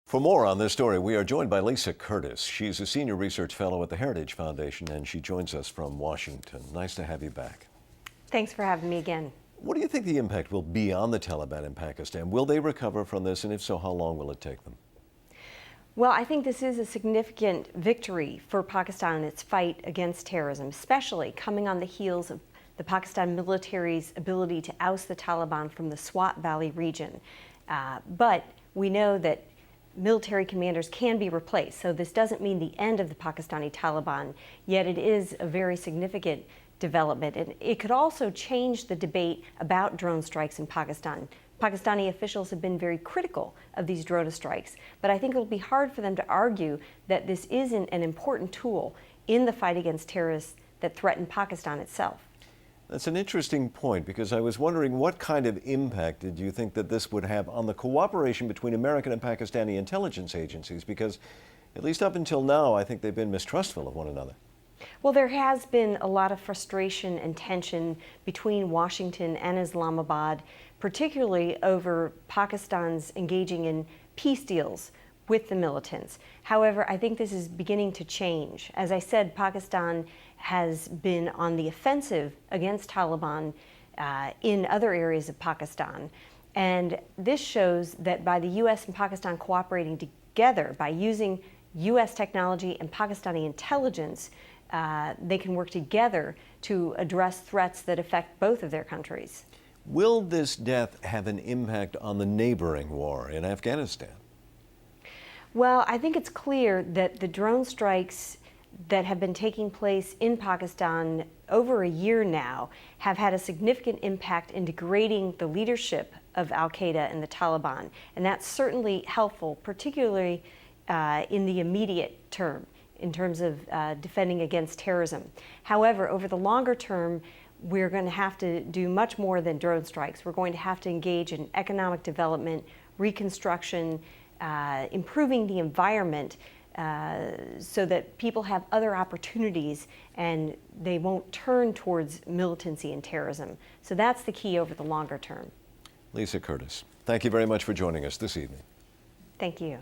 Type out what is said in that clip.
For more on this story, we are joined by Lisa Curtis. She's a senior research fellow at the Heritage Foundation, and she joins us from Washington. Nice to have you back. Thanks for having me again. What do you think the impact will be on the Taliban in Pakistan? Will they recover from this, and if so, how long will it take them? Well, I think this is a significant victory for Pakistan in its fight against terrorism, especially coming on the heels of the Pakistan military's ability to oust the Taliban from the Swat Valley region. But we know that military commanders can be replaced, so this doesn't mean the end of the Pakistani Taliban, yet it is a very significant development. And it could also change the debate about drone strikes in Pakistan. Pakistani officials have been very critical of these drone strikes, but I think it'll be hard for them to argue that this isn't an important tool in the fight against terrorists that threaten Pakistan itself. That's an interesting point, because I was wondering what kind of impact did you think that this would have on the cooperation between American and Pakistani intelligence agencies? Because at least up until now, I think they've been mistrustful of one another. Well, there has been a lot of frustration and tension between Washington and Islamabad, particularly over Pakistan's engaging in peace deals with the militants. However, I think this is beginning to change. As I said, Pakistan has been on the offensive against Taliban in other areas of Pakistan. And this shows that by the US and Pakistan cooperating together, by using US technology and Pakistani intelligence, they can work together to address threats that affect both of their countries. Will this death have an impact on the neighboring war in Afghanistan? Well, I think it's clear that the drone strikes that have been taking place in Pakistan over a year now have had a significant impact in degrading the leadership of al-Qaeda and the Taliban. And that's certainly helpful, particularly in the immediate term, in terms of defending against terrorism. However, over the longer term, we're going to have to do much more than drone strikes. We're going to have to engage in economic development, reconstruction, improving the environment so that people have other opportunities and they won't turn towards militancy and terrorism. So that's the key over the longer term. Lisa Curtis, thank you very much for joining us this evening. Thank you.